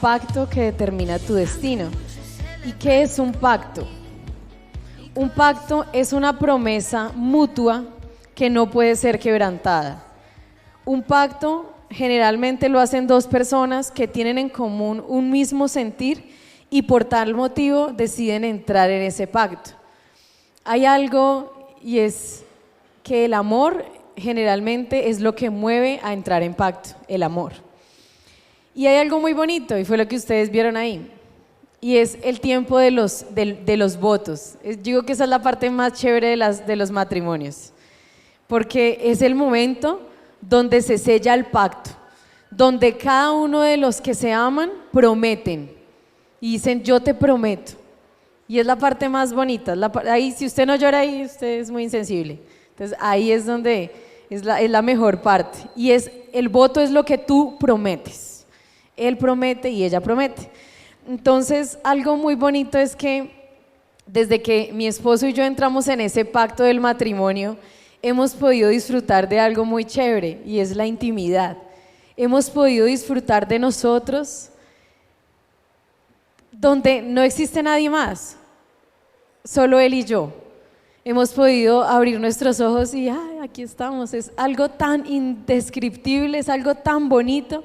pacto que determina tu destino. ¿Y qué es un pacto? Un pacto es una promesa mutua que no puede ser quebrantada. Un pacto generalmente lo hacen dos personas que tienen en común un mismo sentir y por tal motivo deciden entrar en ese pacto. Hay algo, y es que el amor generalmente es lo que mueve a entrar en pacto, el amor. Y hay algo muy bonito, y fue lo que ustedes vieron ahí, y es el tiempo de los votos. Yo digo que esa es la parte más chévere de los matrimonios, porque es el momento donde se sella el pacto, donde cada uno de los que se aman prometen y dicen yo te prometo, y es la parte más bonita. Ahí, si usted no llora ahí, usted es muy insensible. Entonces ahí es donde es la mejor parte, y es el voto, es lo que tú prometes. Él promete y ella promete. Entonces algo muy bonito es que desde que mi esposo y yo entramos en ese pacto del matrimonio, hemos podido disfrutar de algo muy chévere, y es la intimidad. Hemos podido disfrutar de nosotros donde no existe nadie más, solo él y yo. Hemos podido abrir nuestros ojos y aquí estamos. Es algo tan indescriptible, es algo tan bonito,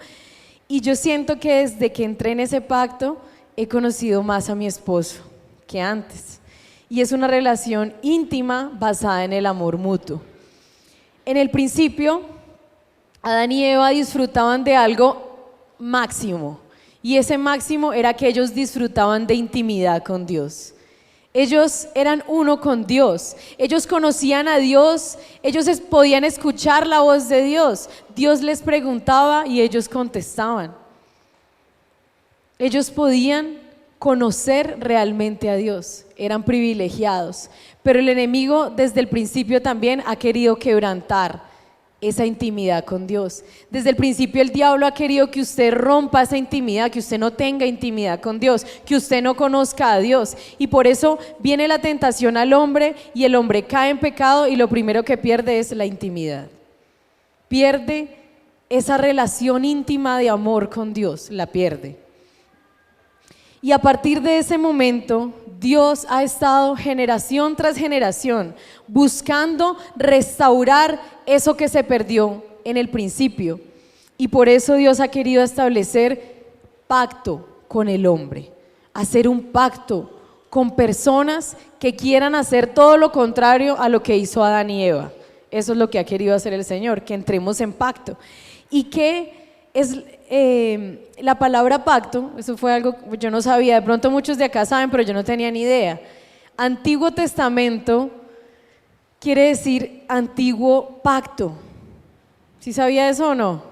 y yo siento que desde que entré en ese pacto he conocido más a mi esposo que antes, y es una relación íntima basada en el amor mutuo. En el principio, Adán y Eva disfrutaban de algo máximo, y ese máximo era que ellos disfrutaban de intimidad con Dios. Ellos eran uno con Dios, ellos conocían a Dios, ellos podían escuchar la voz de Dios. Dios les preguntaba y ellos contestaban. Ellos podían conocer realmente a Dios, eran privilegiados, pero el enemigo desde el principio también ha querido quebrantar esa intimidad con Dios. Desde el principio el diablo ha querido que usted rompa esa intimidad, que usted no tenga intimidad con Dios, que usted no conozca a Dios, y por eso viene la tentación al hombre, y el hombre cae en pecado, y lo primero que pierde es la intimidad. Pierde esa relación íntima de amor con Dios, la pierde. Y a partir de ese momento, Dios ha estado generación tras generación buscando restaurar eso que se perdió en el principio. Y por eso Dios ha querido establecer pacto con el hombre, hacer un pacto con personas que quieran hacer todo lo contrario a lo que hizo Adán y Eva. Eso es lo que ha querido hacer el Señor, que entremos en pacto. ¿Y qué es la palabra pacto? Eso fue algo que yo no sabía, de pronto muchos de acá saben, pero yo no tenía ni idea. Antiguo Testamento quiere decir antiguo pacto. ¿Sí sabía eso o no?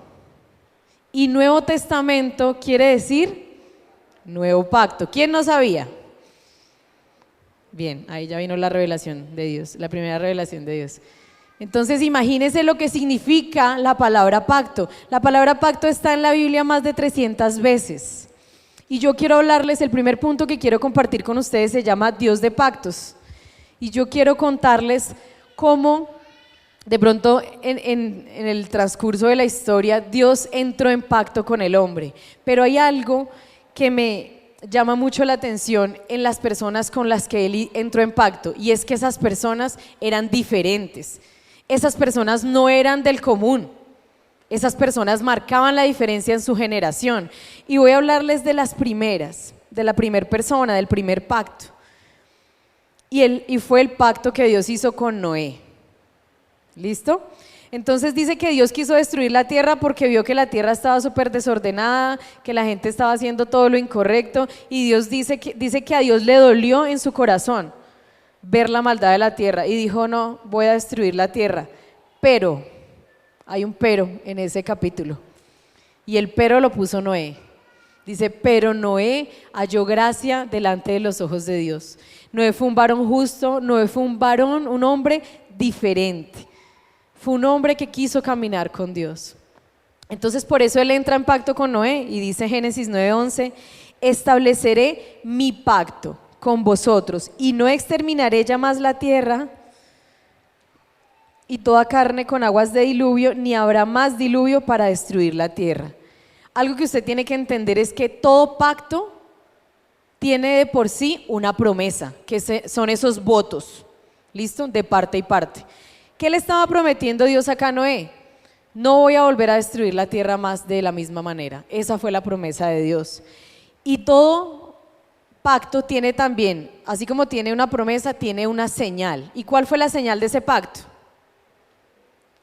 Y Nuevo Testamento quiere decir nuevo pacto. ¿Quién no sabía? Bien, ahí ya vino la revelación de Dios, la primera revelación de Dios. Entonces imagínense lo que significa la palabra pacto. La palabra pacto está en la Biblia más de 300 veces. Y yo quiero hablarles, el primer punto que quiero compartir con ustedes se llama Dios de pactos. Y yo quiero contarles cómo de pronto en el transcurso de la historia Dios entró en pacto con el hombre. Pero hay algo que me llama mucho la atención en las personas con las que Él entró en pacto, y es que esas personas eran diferentes. Esas personas no eran del común, esas personas marcaban la diferencia en su generación. Y voy a hablarles de las primeras, de la primera persona, del primer pacto. Y fue el pacto que Dios hizo con Noé. ¿Listo? Entonces dice que Dios quiso destruir la tierra porque vio que la tierra estaba súper desordenada, que la gente estaba haciendo todo lo incorrecto, y Dios dice que a Dios le dolió en su corazón ver la maldad de la tierra, y dijo: no, voy a destruir la tierra. Pero, hay un pero en ese capítulo, y el pero lo puso Noé. Dice: pero Noé halló gracia delante de los ojos de Dios. Noé fue un varón justo, Noé fue un hombre diferente, fue un hombre que quiso caminar con Dios. Entonces por eso él entra en pacto con Noé, y dice Génesis 9:11: estableceré mi pacto con vosotros y no exterminaré ya más la tierra y toda carne con aguas de diluvio, ni habrá más diluvio para destruir la tierra. algo que usted tiene que entender es que todo pacto tiene de por sí una promesa, que son esos votos, ¿listo? De parte y parte. ¿Qué le estaba prometiendo Dios acá a Noé? No voy a volver a destruir la tierra más de la misma manera. Esa fue la promesa de Dios. Y todo pacto tiene también, así como tiene una promesa, tiene una señal. ¿Y cuál fue la señal de ese pacto?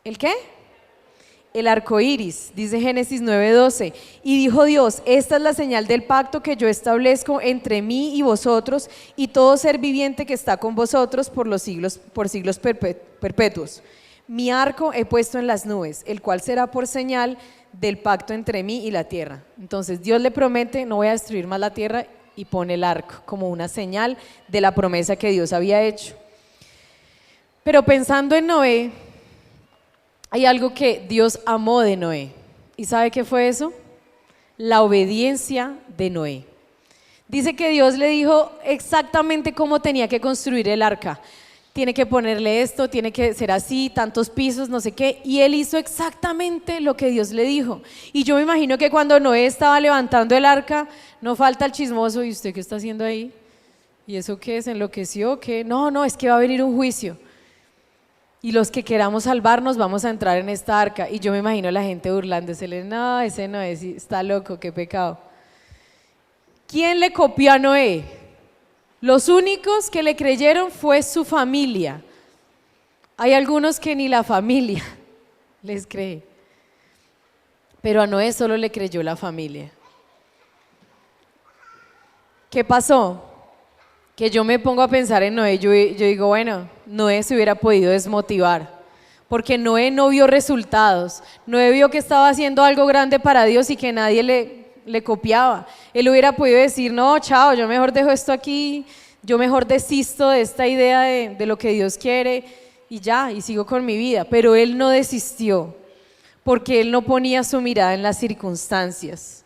¿El qué? El arco iris, dice Génesis 9:12. Y dijo Dios: esta es la señal del pacto que yo establezco entre mí y vosotros y todo ser viviente que está con vosotros por siglos perpetuos. Mi arco he puesto en las nubes, el cual será por señal del pacto entre mí y la tierra. Entonces Dios le promete: no voy a destruir más la tierra, y pone el arco como una señal de la promesa que Dios había hecho. Pero pensando en Noé, hay algo que Dios amó de Noé. ¿Y sabe qué fue eso? La obediencia de Noé. Dice que Dios le dijo exactamente cómo tenía que construir el arca. Tiene que ponerle esto, tiene que ser así, tantos pisos, no sé qué. Y él hizo exactamente lo que Dios le dijo. Y yo me imagino que cuando Noé estaba levantando el arca, no falta el chismoso: ¿y usted qué está haciendo ahí? ¿Y eso qué es? ¿Enloqueció? ¿Qué? No, es que va a venir un juicio. Y los que queramos salvarnos vamos a entrar en esta arca. Y yo me imagino a la gente burlándosele: no, ese Noé está loco, qué pecado. ¿Quién le copió a Noé? Los únicos que le creyeron fue su familia. Hay algunos que ni la familia les cree, pero a Noé solo le creyó la familia. ¿Qué pasó? Que yo me pongo a pensar en Noé, yo digo, bueno, Noé se hubiera podido desmotivar, porque Noé no vio resultados. Noé vio que estaba haciendo algo grande para Dios y que nadie le copiaba. Él hubiera podido decir: no, chao, yo mejor dejo esto aquí, yo mejor desisto de esta idea de lo que Dios quiere y ya, y sigo con mi vida. Pero él no desistió, porque él no ponía su mirada en las circunstancias.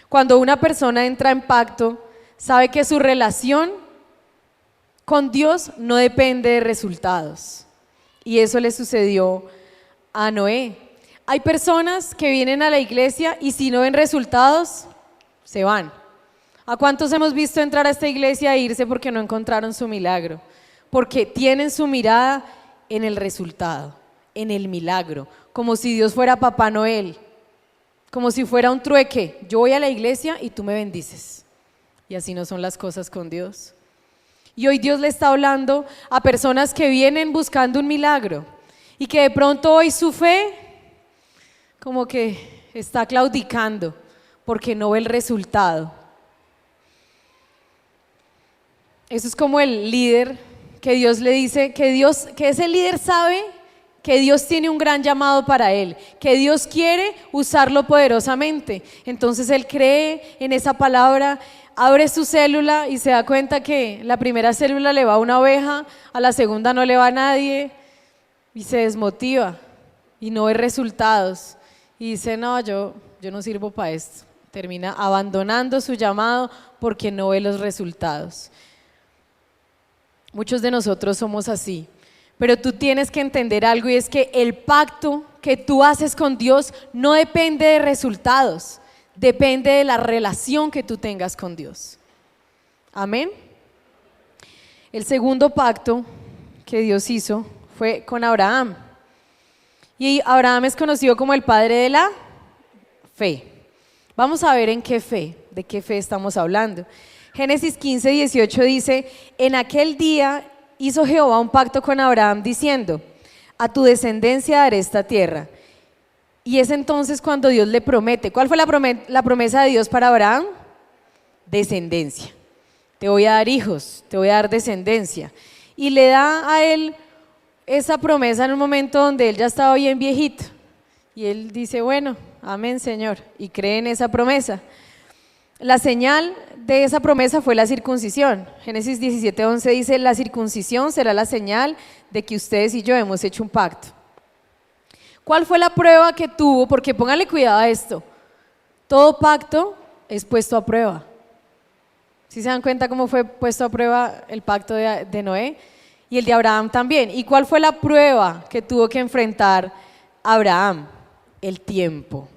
Cuando una persona entra en pacto, sabe que su relación con Dios no depende de resultados. Y eso le sucedió a Noé. Hay personas que vienen a la iglesia y si no ven resultados, se van. ¿A cuántos hemos visto entrar a esta iglesia e irse porque no encontraron su milagro? Porque tienen su mirada en el resultado, en el milagro, como si Dios fuera Papá Noel, como si fuera un trueque: yo voy a la iglesia y tú me bendices. Y así no son las cosas con Dios. Y hoy Dios le está hablando a personas que vienen buscando un milagro y que de pronto hoy su fe como que está claudicando porque no ve el resultado. Eso es como el líder que Dios le dice que ese líder sabe que Dios tiene un gran llamado para él, que Dios quiere usarlo poderosamente. Entonces él cree en esa palabra, abre su célula y se da cuenta que la primera célula le va a una oveja, a la segunda no le va a nadie, y se desmotiva y no ve resultados y dice: no, yo no sirvo para esto. Termina abandonando su llamado porque no ve los resultados. Muchos de nosotros somos así, pero tú tienes que entender algo, y es que el pacto que tú haces con Dios no depende de resultados, depende de la relación que tú tengas con Dios. Amén. El segundo pacto que Dios hizo fue con Abraham. Y Abraham es conocido como el padre de la fe. Vamos a ver en qué fe, de qué fe estamos hablando. Génesis 15:18 dice: en aquel día hizo Jehová un pacto con Abraham diciendo: a tu descendencia daré esta tierra. Y es entonces cuando Dios le promete. ¿Cuál fue la promesa de Dios para Abraham? Descendencia. Te voy a dar hijos, te voy a dar descendencia. Y le da a él esa promesa en un momento donde él ya estaba bien viejito. Y él dice: bueno, amén, Señor, y cree en esa promesa. La señal de esa promesa fue la circuncisión. Génesis 17:11 dice: la circuncisión será la señal de que ustedes y yo hemos hecho un pacto. ¿Cuál fue la prueba que tuvo? Porque póngale cuidado a esto: todo pacto es puesto a prueba. ¿Sí se dan cuenta cómo fue puesto a prueba el pacto de Noé? Y el de Abraham también. ¿Y cuál fue la prueba que tuvo que enfrentar Abraham? El tiempo.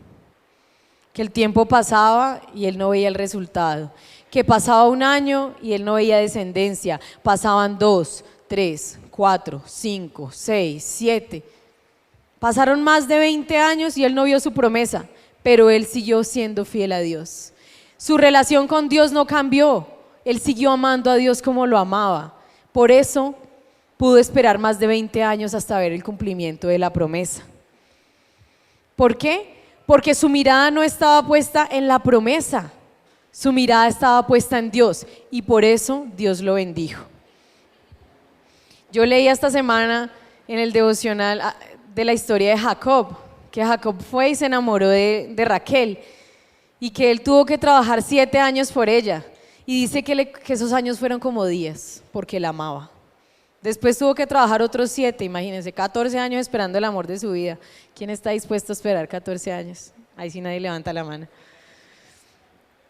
que el tiempo pasaba y él no veía el resultado, que pasaba un año y él no veía descendencia, pasaban 2, 3, 4, 5, 6, 7, pasaron más de 20 años y él no vio su promesa, pero él siguió siendo fiel a Dios. Su relación con Dios no cambió, él siguió amando a Dios como lo amaba. Por eso pudo esperar más de 20 años hasta ver el cumplimiento de la promesa. ¿Por qué? Porque su mirada no estaba puesta en la promesa, su mirada estaba puesta en Dios y por eso Dios lo bendijo. Yo leí esta semana en el devocional de la historia de Jacob, que Jacob fue y se enamoró de Raquel y que él tuvo que trabajar 7 años por ella y dice que esos años fueron como días porque la amaba. Después tuvo que trabajar otros 7, imagínense, 14 años esperando el amor de su vida. ¿Quién está dispuesto a esperar 14 años? Ahí sí nadie levanta la mano.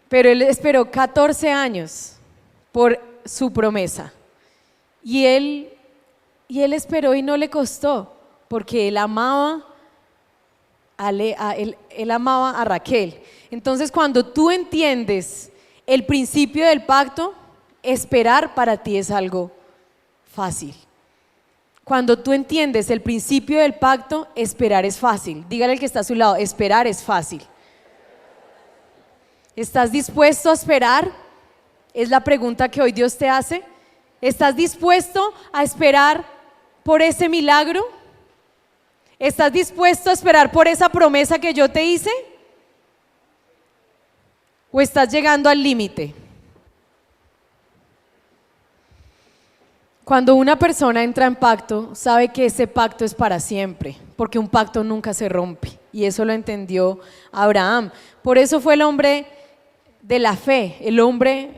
Pero él esperó 14 años por su promesa. Y él esperó y no le costó, porque él amaba él amaba a Raquel. Entonces, cuando tú entiendes el principio del pacto, esperar para ti es algo fácil. Cuando tú entiendes el principio del pacto, esperar es fácil. Dígale al que está a su lado, esperar es fácil. ¿Estás dispuesto a esperar? Es la pregunta que hoy Dios te hace. ¿Estás dispuesto a esperar por ese milagro? ¿Estás dispuesto a esperar por esa promesa que yo te hice? ¿O estás llegando al límite? Cuando una persona entra en pacto, sabe que ese pacto es para siempre, porque un pacto nunca se rompe, y eso lo entendió Abraham. Por eso fue el hombre de la fe, el hombre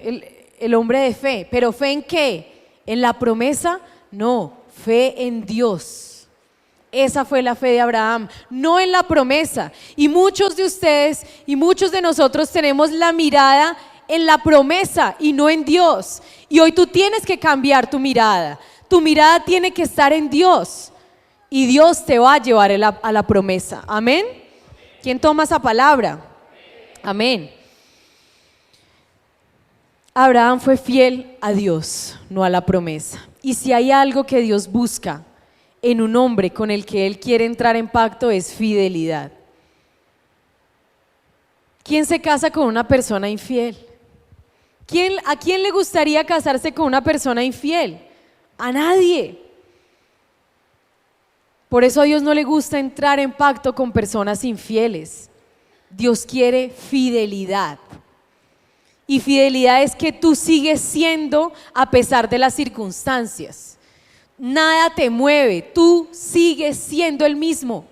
de fe. ¿Pero fe en qué? ¿En la promesa? No, fe en Dios. Esa fue la fe de Abraham, no en la promesa. Y muchos de ustedes y muchos de nosotros tenemos la mirada en la promesa y no en Dios. Y hoy tú tienes que cambiar tu mirada. Tu mirada tiene que estar en Dios. Y Dios te va a llevar a la promesa. ¿Amén? ¿Quién toma esa palabra? Amén. Abraham fue fiel a Dios, no a la promesa. Y si hay algo que Dios busca en un hombre con el que Él quiere entrar en pacto, es fidelidad. ¿Quién se casa con una persona infiel? ¿A quién le gustaría casarse con una persona infiel? A nadie. Por eso a Dios no le gusta entrar en pacto con personas infieles. Dios quiere fidelidad. Y fidelidad es que tú sigues siendo a pesar de las circunstancias. Nada te mueve, tú sigues siendo el mismo.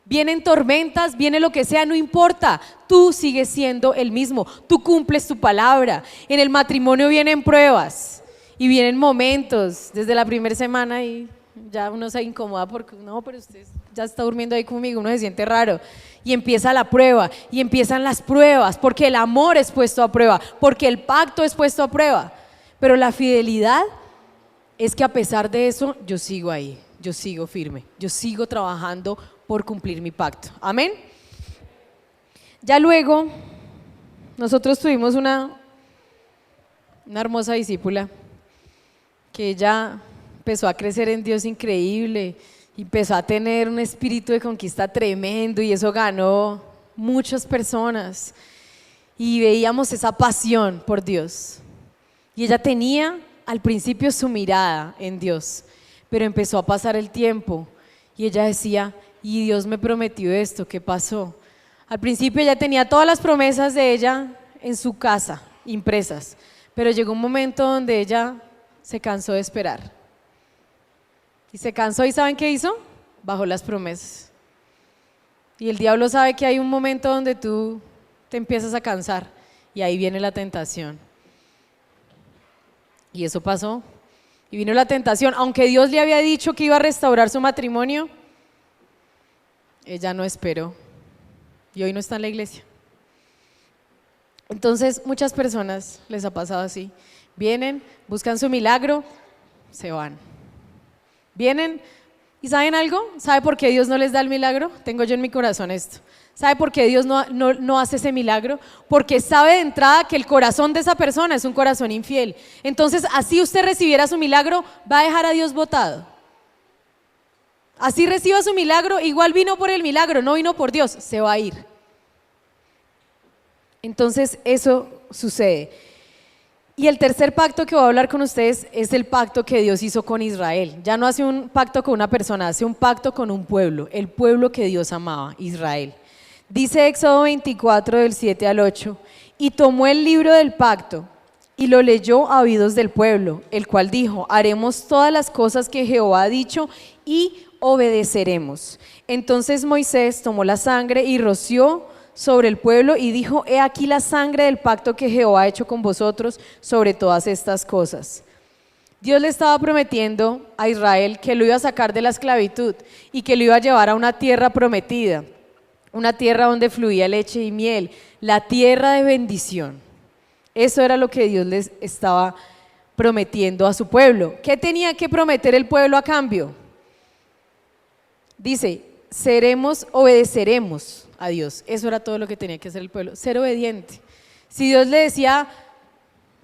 Vienen tormentas, viene lo que sea, no importa, tú sigues siendo el mismo, tú cumples tu palabra. En el matrimonio vienen pruebas y vienen momentos desde la primera semana y ya uno se incomoda porque no, pero usted ya está durmiendo ahí conmigo, uno se siente raro. Y empieza la prueba y empiezan las pruebas porque el amor es puesto a prueba, porque el pacto es puesto a prueba. Pero la fidelidad es que a pesar de eso yo sigo ahí, yo sigo firme, yo sigo trabajando por cumplir mi pacto. Amén. Ya luego nosotros tuvimos una hermosa discípula que ella empezó a crecer en Dios increíble, empezó a tener un espíritu de conquista tremendo y eso ganó muchas personas y veíamos esa pasión por Dios. Y ella tenía al principio su mirada en Dios, pero empezó a pasar el tiempo y ella decía, y Dios me prometió esto, ¿qué pasó? Al principio ella tenía todas las promesas de ella en su casa, impresas, pero llegó un momento donde ella se cansó de esperar. Y se cansó y ¿saben qué hizo? Bajó las promesas. Y el diablo sabe que hay un momento donde tú te empiezas a cansar y ahí viene la tentación. Y eso pasó. Y vino la tentación, aunque Dios le había dicho que iba a restaurar su matrimonio, ella no esperó y hoy no está en la iglesia. Entonces muchas personas les ha pasado así, vienen, buscan su milagro, se van. Vienen, ¿Y saben algo? ¿Sabe por qué Dios no les da el milagro? Tengo yo en mi corazón esto. ¿Sabe por qué Dios no hace ese milagro? Porque sabe de entrada que el corazón de esa persona es un corazón infiel. Entonces, así usted recibiera su milagro, va a dejar a Dios botado. Así reciba su milagro, igual vino por el milagro, no vino por Dios, se va a ir. Entonces, eso sucede. Y el tercer pacto que voy a hablar con ustedes es el pacto que Dios hizo con Israel. Ya no hace un pacto con una persona, hace un pacto con un pueblo, el pueblo que Dios amaba, Israel. Dice Éxodo 24 del 7 al 8, y tomó el libro del pacto y lo leyó a oídos del pueblo, el cual dijo, haremos todas las cosas que Jehová ha dicho y obedeceremos. Entonces Moisés tomó la sangre y roció sobre el pueblo y dijo, he aquí la sangre del pacto que Jehová ha hecho con vosotros sobre todas estas cosas. Dios le estaba prometiendo a Israel que lo iba a sacar de la esclavitud y que lo iba a llevar a una tierra prometida, una tierra donde fluía leche y miel, la tierra de bendición. Eso era lo que Dios les estaba prometiendo a su pueblo. ¿Qué tenía que prometer el pueblo a cambio? Dice, obedeceremos a Dios. Eso era todo lo que tenía que hacer el pueblo, ser obediente. Si Dios le decía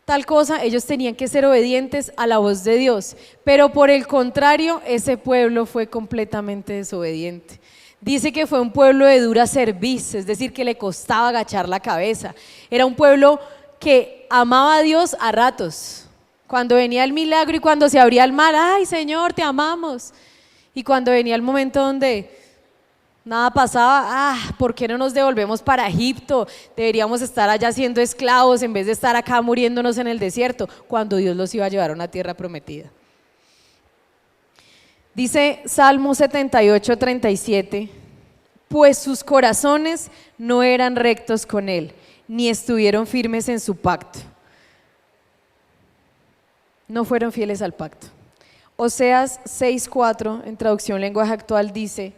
tal cosa, ellos tenían que ser obedientes a la voz de Dios. Pero por el contrario, ese pueblo fue completamente desobediente. Dice que fue un pueblo de dura cerviz, es decir, que le costaba agachar la cabeza. Era un pueblo que amaba a Dios a ratos. Cuando venía el milagro y cuando se abría el mar, ay Señor, te amamos. Y cuando venía el momento donde nada pasaba, ¿por qué no nos devolvemos para Egipto? Deberíamos estar allá siendo esclavos en vez de estar acá muriéndonos en el desierto, cuando Dios los iba a llevar a una tierra prometida. Dice Salmo 78, 37, pues sus corazones no eran rectos con él, ni estuvieron firmes en su pacto. No fueron fieles al pacto. Oseas 6:4, en traducción lenguaje actual, dice,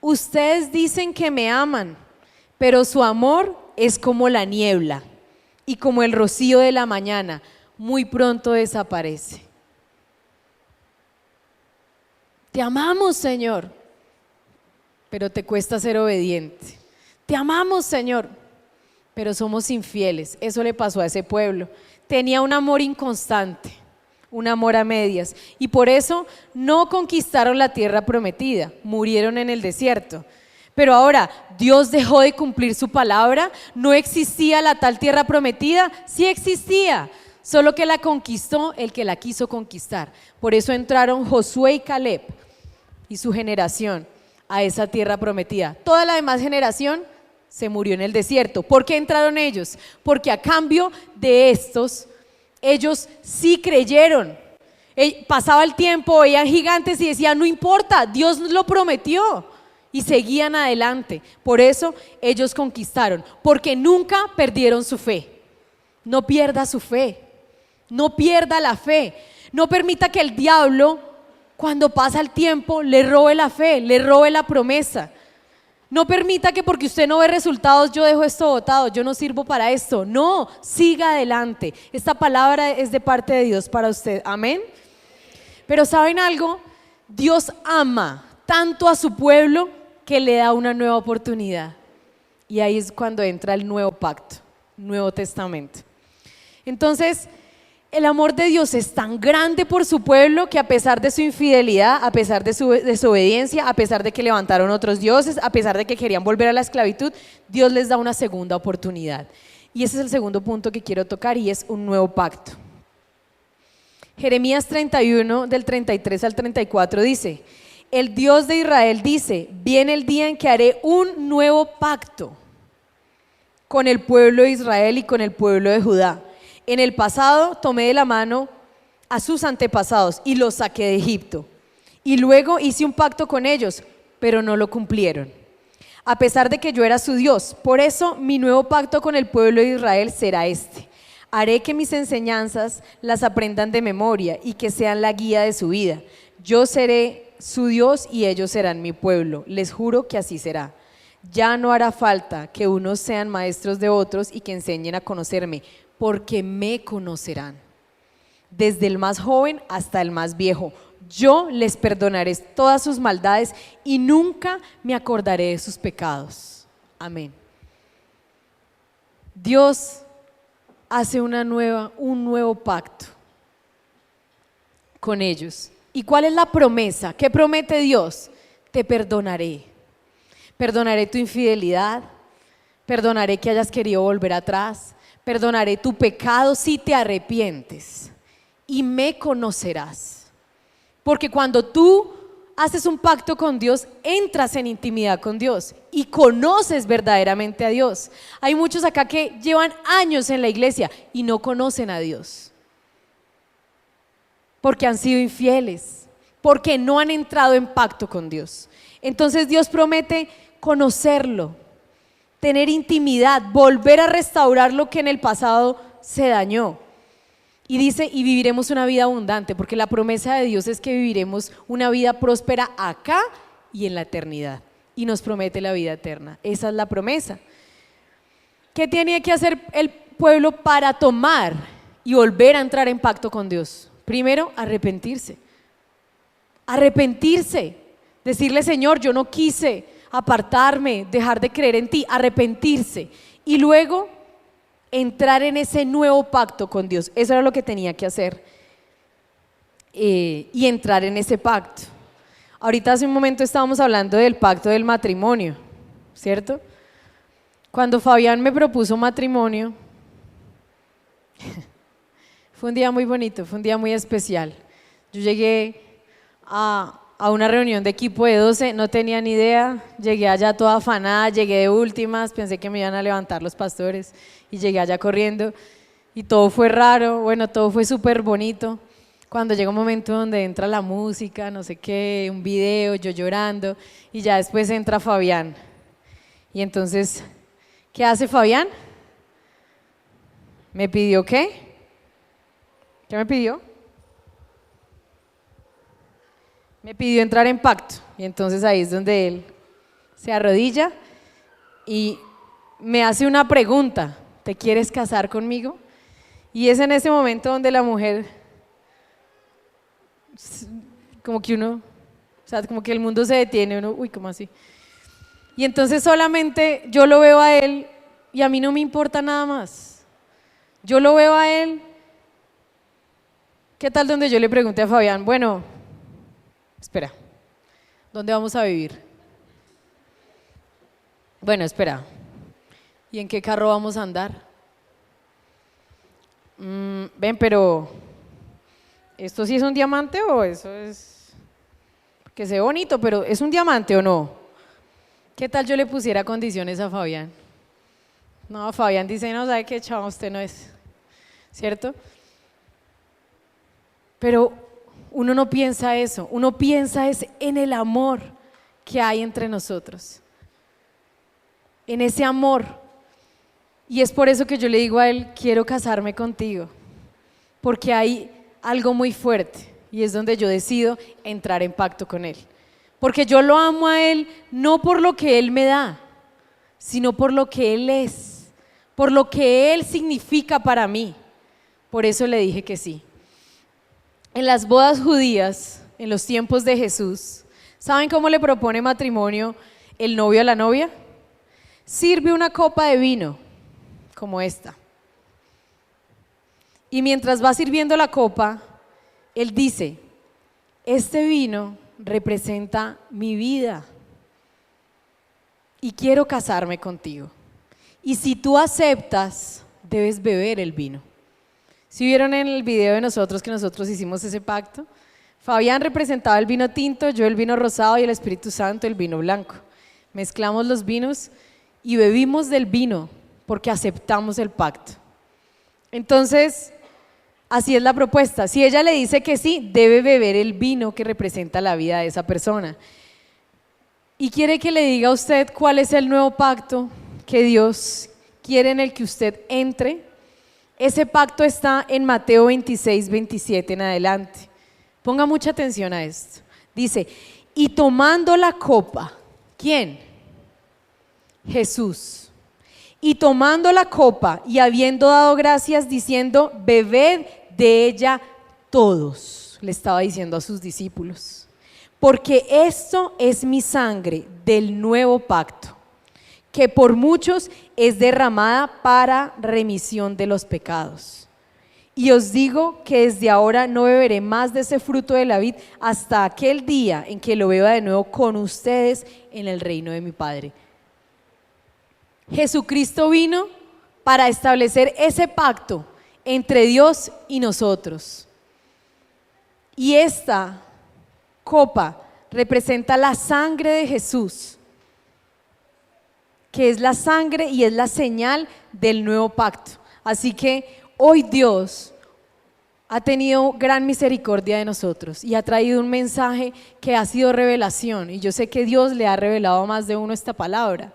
ustedes dicen que me aman, pero su amor es como la niebla y como el rocío de la mañana, muy pronto desaparece. Te amamos, Señor, pero te cuesta ser obediente. Te amamos, Señor, pero somos infieles. Eso le pasó a ese pueblo. Tenía un amor inconstante, un amor a medias, y por eso no conquistaron la tierra prometida, murieron en el desierto. Pero ahora, ¿Dios dejó de cumplir su palabra? ¿No existía la tal tierra prometida? Sí existía, solo que la conquistó el que la quiso conquistar. Por eso entraron Josué y Caleb y su generación a esa tierra prometida. Toda la demás generación se murió en el desierto. ¿Por qué entraron ellos? Porque a cambio de estos, ellos sí creyeron. Pasaba el tiempo, veían gigantes y decían, no importa, Dios nos lo prometió. Y seguían adelante. Por eso ellos conquistaron, porque nunca perdieron su fe. No pierda su fe, no pierda la fe. No permita que el diablo, cuando pasa el tiempo, le robe la fe, le robe la promesa. No permita que porque usted no ve resultados, yo dejo esto botado, yo no sirvo para esto. No, siga adelante. Esta palabra es de parte de Dios para usted, amén. Pero ¿saben algo? Dios ama tanto a su pueblo que le da una nueva oportunidad. Y ahí es cuando entra el nuevo pacto, Nuevo Testamento. Entonces, el amor de Dios es tan grande por su pueblo que a pesar de su infidelidad, a pesar de su desobediencia, a pesar de que levantaron otros dioses, a pesar de que querían volver a la esclavitud, Dios les da una segunda oportunidad. Y ese es el segundo punto que quiero tocar, y es un nuevo pacto. Jeremías 31, del 33 al 34 dice, el Dios de Israel dice, viene el día en que haré un nuevo pacto con el pueblo de Israel y con el pueblo de Judá. En el pasado tomé de la mano a sus antepasados y los saqué de Egipto. Y luego hice un pacto con ellos, pero no lo cumplieron, a pesar de que yo era su Dios. Por eso mi nuevo pacto con el pueblo de Israel será este. Haré que mis enseñanzas las aprendan de memoria y que sean la guía de su vida. Yo seré su Dios y ellos serán mi pueblo. Les juro que así será. Ya no hará falta que unos sean maestros de otros y que enseñen a conocerme, porque me conocerán, desde el más joven hasta el más viejo. yo les perdonaré todas sus maldades y nunca me acordaré de sus pecados. Amén. Dios hace un nuevo pacto con ellos. ¿Y cuál es la promesa? ¿Qué promete Dios? Te perdonaré. Perdonaré tu infidelidad, perdonaré que hayas querido volver atrás, perdonaré tu pecado si te arrepientes y me conocerás. Porque cuando tú haces un pacto con Dios, entras en intimidad con Dios y conoces verdaderamente a Dios. Hay muchos acá que llevan años en la iglesia y no conocen a Dios, porque han sido infieles, porque no han entrado en pacto con Dios. Entonces Dios promete conocerlo, tener intimidad, volver a restaurar lo que en el pasado se dañó. Y dice, y viviremos una vida abundante, porque la promesa de Dios es que viviremos una vida próspera acá y en la eternidad. Y nos promete la vida eterna. Esa es la promesa. ¿Qué tenía que hacer el pueblo para tomar y volver a entrar en pacto con Dios? Primero, arrepentirse. Arrepentirse. Decirle, Señor, yo no quise apartarme, dejar de creer en ti. Arrepentirse. Y luego entrar en ese nuevo pacto con Dios. Eso era lo que tenía que hacer, y entrar en ese pacto. Ahorita hace un momento estábamos hablando del pacto del matrimonio, ¿cierto? Cuando Fabián me propuso matrimonio, fue un día muy bonito, fue un día muy especial. Yo llegué a una reunión de equipo de 12, no tenía ni idea, llegué allá toda afanada, llegué de últimas, pensé que me iban a levantar los pastores y llegué allá corriendo y todo fue raro, bueno, todo fue súper bonito. Cuando llega un momento donde entra la música, no sé qué, un video, yo llorando, y ya después entra Fabián. Y entonces, ¿qué hace Fabián? ¿Me pidió qué? ¿Qué me pidió? Me pidió entrar en pacto, y entonces ahí es donde él se arrodilla y me hace una pregunta: ¿te quieres casar conmigo? Y es en ese momento donde la mujer, como que uno, o sea, como que el mundo se detiene, uno, uy, ¿cómo así? Y entonces solamente yo lo veo a él y a mí no me importa nada más. Yo lo veo a él. ¿Qué tal donde yo le pregunté a Fabián, bueno, espera, ¿dónde vamos a vivir? Bueno, espera, ¿y en qué carro vamos a andar? Ven, pero ¿esto sí es un diamante o eso es que se ve bonito, pero es un diamante o no? ¿Qué tal yo le pusiera condiciones a Fabián? No, Fabián dice, no, ¿sabe qué, chavo? Usted no es, ¿cierto? Pero uno no piensa eso, uno piensa es en el amor que hay entre nosotros, en ese amor. Y es por eso que yo le digo a él, quiero casarme contigo, porque hay algo muy fuerte y es donde yo decido entrar en pacto con él. Porque yo lo amo a él no por lo que él me da, sino por lo que él es, por lo que él significa para mí. Por eso le dije que sí. En las bodas judías, en los tiempos de Jesús, ¿saben cómo le propone matrimonio el novio a la novia? Sirve una copa de vino, como esta. Y mientras va sirviendo la copa, él dice, este vino representa mi vida y quiero casarme contigo. Y si tú aceptas, debes beber el vino. ¿Sí vieron en el video de nosotros que nosotros hicimos ese pacto? Fabián representaba el vino tinto, yo el vino rosado y el Espíritu Santo el vino blanco. Mezclamos los vinos y bebimos del vino porque aceptamos el pacto. Entonces, así es la propuesta. Si ella le dice que sí, debe beber el vino que representa la vida de esa persona. Y quiere que le diga a usted cuál es el nuevo pacto que Dios quiere en el que usted entre. Ese pacto está en Mateo 26, 27 en adelante. Ponga mucha atención a esto. Dice, y tomando la copa, ¿quién? Jesús. Y tomando la copa y habiendo dado gracias diciendo, bebed de ella todos. le estaba diciendo a sus discípulos, porque esto es mi sangre del nuevo pacto, que por muchos es derramada para remisión de los pecados. Y os digo que desde ahora no beberé más de ese fruto de la vid hasta aquel día en que lo beba de nuevo con ustedes en el reino de mi Padre. Jesucristo vino para establecer ese pacto entre Dios y nosotros. Y esta copa representa la sangre de Jesús, que es la sangre y es la señal del nuevo pacto. Así que hoy Dios ha tenido gran misericordia de nosotros y ha traído un mensaje que ha sido revelación. Y yo sé que Dios le ha revelado a más de uno esta palabra.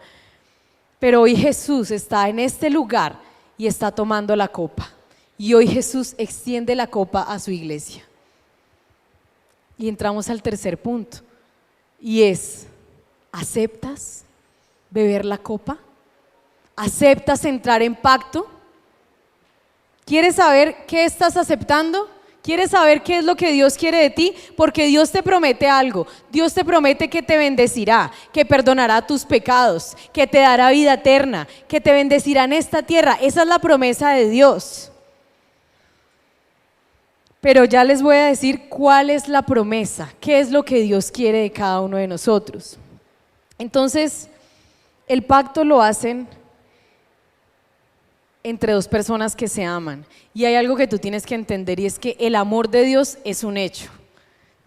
Pero hoy Jesús está en este lugar y está tomando la copa. Y hoy Jesús extiende la copa a su iglesia. Y entramos al tercer punto. Y es, ¿aceptas beber la copa? ¿Aceptas entrar en pacto? ¿Quieres saber qué estás aceptando? ¿Quieres saber qué es lo que Dios quiere de ti? Porque Dios te promete algo. Dios te promete que te bendecirá, que perdonará tus pecados, que te dará vida eterna, que te bendecirá en esta tierra. Esa es la promesa de Dios. Pero ya les voy a decir cuál es la promesa, qué es lo que Dios quiere de cada uno de nosotros. Entonces, el pacto lo hacen entre dos personas que se aman. Y hay algo que tú tienes que entender y es que el amor de Dios es un hecho.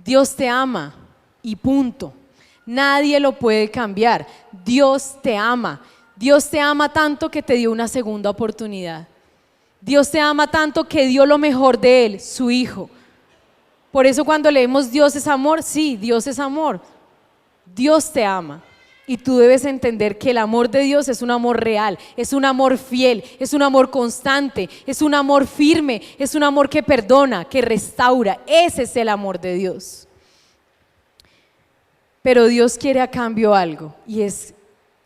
Dios te ama y punto. Nadie lo puede cambiar. Dios te ama. Dios te ama tanto que te dio una segunda oportunidad. Dios te ama tanto que dio lo mejor de Él, su Hijo. Por eso cuando leemos Dios es amor, sí, Dios es amor. Dios te ama. Y tú debes entender que el amor de Dios es un amor real, es un amor fiel, es un amor constante, es un amor firme, es un amor que perdona, que restaura. Ese es el amor de Dios. Pero Dios quiere a cambio algo, y es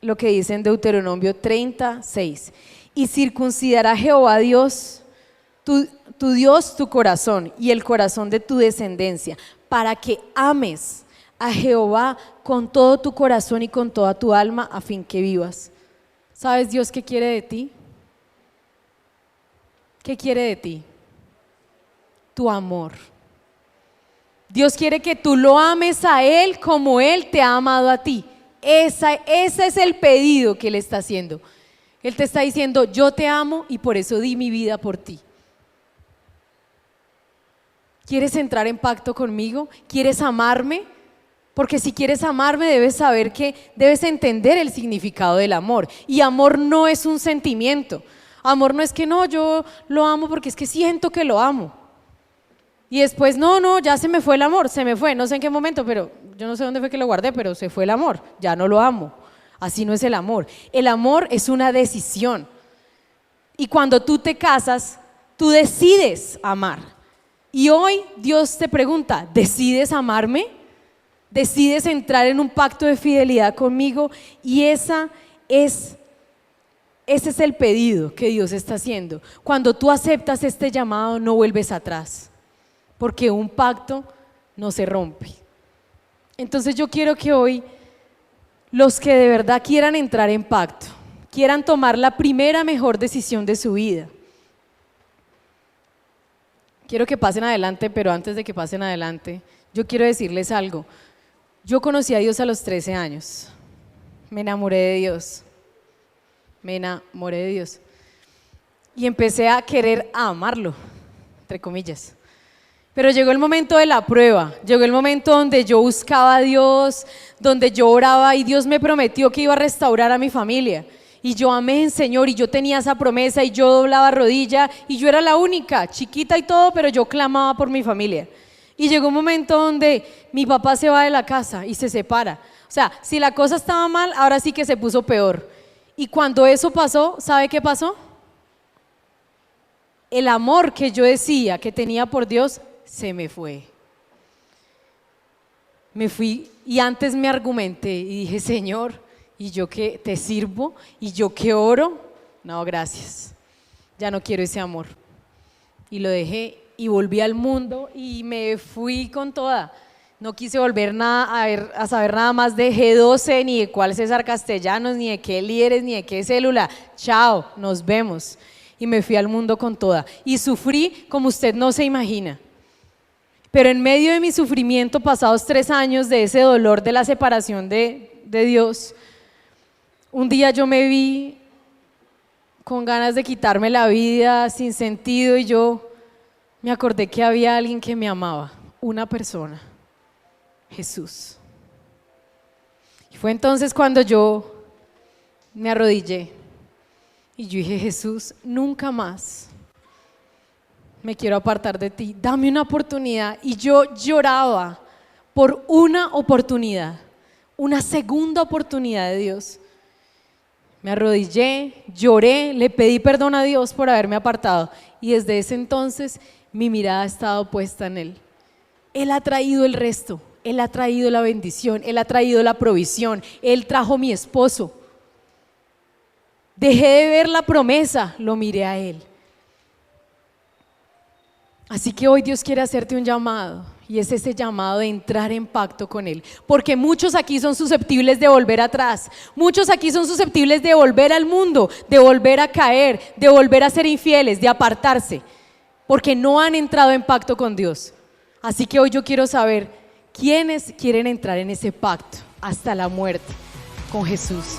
lo que dice en Deuteronomio 36. Y circuncidará Jehová Dios, tu Dios, tu corazón y el corazón de tu descendencia, para que ames a Jehová con todo tu corazón y con toda tu alma, a fin que vivas. ¿Sabes Dios qué quiere de ti? ¿Qué quiere de ti? Tu amor. Dios quiere que tú lo ames a Él como Él te ha amado a ti. Ese es el pedido que Él está haciendo. Él te está diciendo, yo te amo y por eso di mi vida por ti. ¿Quieres entrar en pacto conmigo? ¿Quieres amarme? Porque si quieres amarme debes saber que debes entender el significado del amor. Y amor no es un sentimiento. Amor no es que no, yo lo amo porque es que siento que lo amo. Y después no, ya se me fue el amor, se me fue, no sé en qué momento, pero yo no sé dónde fue que lo guardé, pero se fue el amor, ya no lo amo. Así no es el amor. El amor es una decisión. Y cuando tú te casas, tú decides amar. Y hoy Dios te pregunta, ¿decides amarme? ¿Decides entrar en un pacto de fidelidad conmigo? Y ese es el pedido que Dios está haciendo. Cuando tú aceptas este llamado, no vuelves atrás, porque un pacto no se rompe. Entonces yo quiero que hoy los que de verdad quieran entrar en pacto, quieran tomar la primera mejor decisión de su vida, quiero que pasen adelante, pero antes de que pasen adelante, yo quiero decirles algo. Yo conocí a Dios a los 13 años, me enamoré de Dios, y empecé a querer amarlo, entre comillas. Pero llegó el momento de la prueba, llegó el momento donde yo buscaba a Dios, donde yo oraba y Dios me prometió que iba a restaurar a mi familia. Y yo amé al Señor y yo tenía esa promesa y yo doblaba rodilla y yo era la única, chiquita y todo, pero yo clamaba por mi familia. Y llegó un momento donde mi papá se va de la casa y se separa. O sea, si la cosa estaba mal, ahora sí que se puso peor. Y cuando eso pasó, ¿sabe qué pasó? El amor que yo decía que tenía por Dios se me fue. Me fui y antes me argumenté y dije, Señor, ¿y yo qué te sirvo? ¿Y yo qué oro? No, gracias. Ya no quiero ese amor. Y lo dejé y volví al mundo y me fui con toda. No quise volver a saber nada más de G12, ni de cuál César Castellanos, ni de qué líderes, ni de qué célula. Chao, nos vemos. Y me fui al mundo con toda. Y sufrí como usted no se imagina. Pero en medio de mi sufrimiento, pasados 3 años de ese dolor de la separación de Dios, un día yo me vi con ganas de quitarme la vida, sin sentido, y yo me acordé que había alguien que me amaba, una persona. Jesús. Y fue entonces cuando yo me arrodillé y yo dije: Jesús, nunca más me quiero apartar de ti, dame una oportunidad. Y yo lloraba por una oportunidad, una segunda oportunidad de Dios. Me arrodillé, lloré, le pedí perdón a Dios por haberme apartado, y desde ese entonces mi mirada ha estado puesta en Él. Él ha traído el resto. Él ha traído la bendición, Él ha traído la provisión, Él trajo mi esposo. Dejé de ver la promesa, lo miré a Él. Así que hoy Dios quiere hacerte un llamado, y es ese llamado de entrar en pacto con Él, porque muchos aquí son susceptibles de volver atrás, muchos aquí son susceptibles de volver al mundo, de volver a caer, de volver a ser infieles, de apartarse, porque no han entrado en pacto con Dios. Así que hoy yo quiero saber: ¿quiénes quieren entrar en ese pacto hasta la muerte con Jesús?